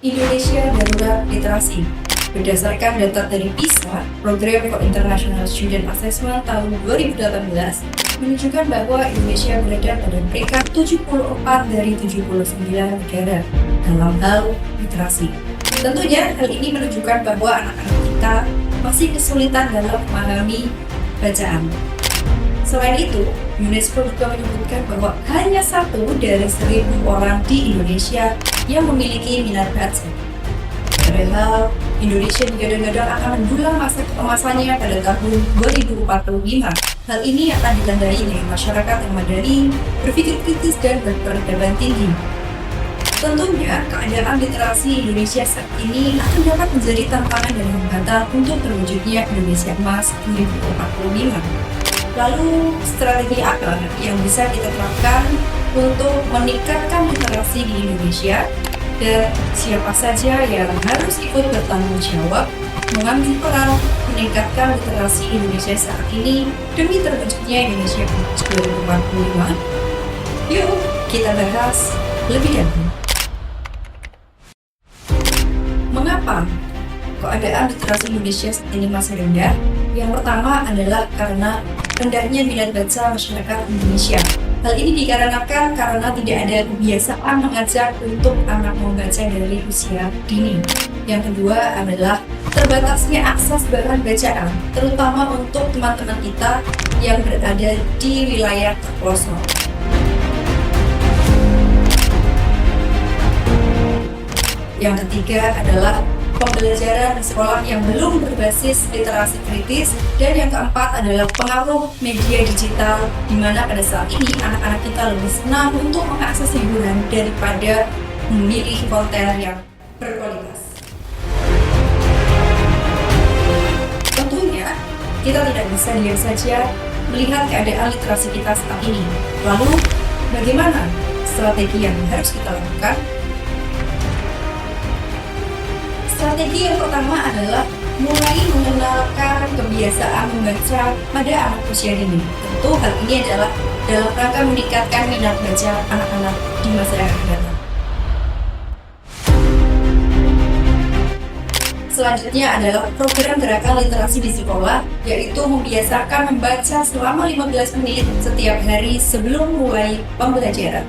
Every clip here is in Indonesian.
Indonesia Darurat Literasi. Berdasarkan data dari PISA, Program for International Student Assessment tahun 2018, menunjukkan bahwa Indonesia berada pada peringkat 74 dari 79 negara dalam hal literasi. Tentunya hal ini menunjukkan bahwa anak-anak kita masih kesulitan dalam memahami bacaan. Selain itu, UNESCO juga menyebutkan bahwa hanya 1 dari 1.000 orang di Indonesia yang memiliki minat baca. Padahal, Indonesia digadang-gadang akan mendulang masa keemasannya pada tahun 2045. Hal ini akan ditandai dengan masyarakat yang madani, berpikir kritis, dan berperadaban tinggi. Tentunya, keadaan literasi Indonesia saat ini akan dapat menjadi tantangan dan hambatan untuk terwujudnya Indonesia Emas 2045. Lalu, strategi apa yang bisa kita terapkan untuk meningkatkan literasi di Indonesia? Dan siapa saja yang harus ikut bertanggung jawab mengambil peran meningkatkan literasi Indonesia saat ini demi terwujudnya Indonesia Emas 2045? Yuk, kita bahas lebih dahulu. Mengapa keadaan literasi Indonesia saat ini masih rendah? Yang pertama adalah karena rendahnya minat baca masyarakat Indonesia. Hal ini dikarenakan karena tidak ada kebiasaan mengajak untuk anak membaca dari usia dini. Yang kedua adalah terbatasnya akses bahan bacaan, terutama untuk teman-teman kita yang berada di wilayah terpelosok. Yang ketiga adalah pembelajaran di sekolah yang belum berbasis literasi kritis, dan yang keempat adalah pengaruh media digital, di mana pada saat ini anak-anak kita lebih senang untuk mengakses hiburan daripada memilih konten yang berkualitas. Tentunya kita tidak bisa diam saja melihat keadaan literasi kita saat ini. Lalu bagaimana strategi yang harus kita lakukan? Strategi yang pertama adalah mulai mengenalkan kebiasaan membaca pada anak usia dini. Tentu hal ini adalah dalam rangka meningkatkan minat baca anak-anak di masa yang akan datang. Selanjutnya adalah program gerakan literasi di sekolah, yaitu membiasakan membaca selama 15 menit setiap hari sebelum mulai pembelajaran.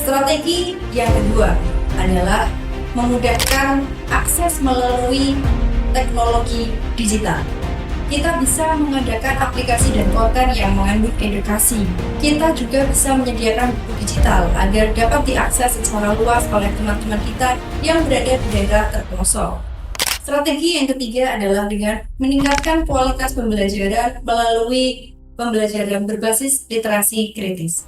Strategi yang kedua adalah memudahkan akses melalui teknologi digital. Kita bisa mengadakan aplikasi dan konten yang mengandung edukasi. Kita juga bisa menyediakan buku digital agar dapat diakses secara luas oleh teman-teman kita yang berada di daerah terpelosok. Strategi yang ketiga adalah dengan meningkatkan kualitas pembelajaran melalui pembelajaran berbasis literasi kritis.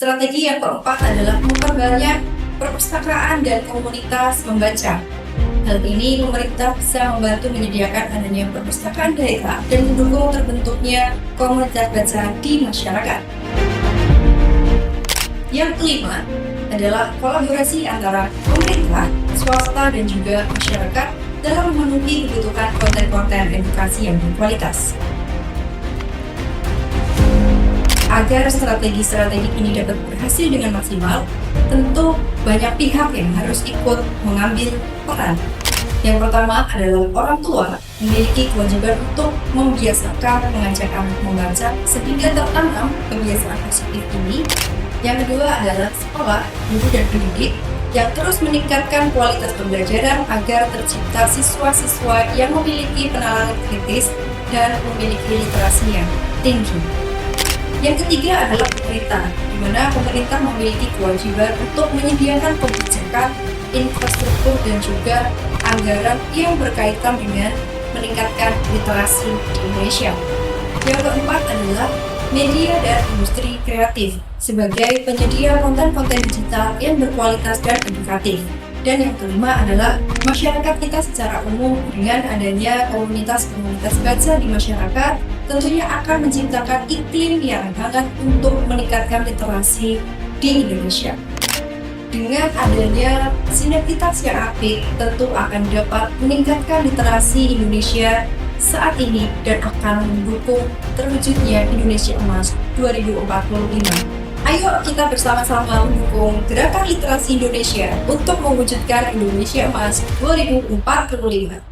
Strategi yang keempat adalah memperbanyak perpustakaan dan komunitas membaca. Hal ini pemerintah bisa membantu menyediakan adanya perpustakaan daerah dan mendukung terbentuknya komunitas baca di masyarakat. Yang kelima adalah kolaborasi antara pemerintah, swasta, dan juga masyarakat dalam memenuhi kebutuhan konten-konten edukasi yang berkualitas. Agar strategi-strategi ini dapat berhasil dengan maksimal, tentu banyak pihak yang harus ikut mengambil peran. Yang pertama adalah orang tua memiliki kewajiban untuk membiasakan mengajak anak membaca sehingga tertanam kebiasaan positif ini. Yang kedua adalah sekolah, guru, dan pendidik yang terus meningkatkan kualitas pembelajaran agar tercipta siswa-siswa yang memiliki penalaran kritis dan memiliki literasi yang tinggi. Yang ketiga adalah pemerintah, di mana pemerintah memiliki kewajiban untuk menyediakan kebijakan, infrastruktur, dan juga anggaran yang berkaitan dengan meningkatkan literasi di Indonesia. Yang keempat adalah media dan industri kreatif sebagai penyedia konten-konten digital yang berkualitas dan edukatif. Dan yang kelima adalah masyarakat kita secara umum dengan adanya komunitas-komunitas baca di masyarakat tentunya akan menciptakan iklim yang hangat untuk meningkatkan literasi di Indonesia. Dengan adanya sinergitas yang apik, tentu akan dapat meningkatkan literasi Indonesia saat ini dan akan mendukung terwujudnya Indonesia Emas 2045. Ayo kita bersama-sama mendukung Gerakan Literasi Indonesia untuk mewujudkan Indonesia Emas 2045.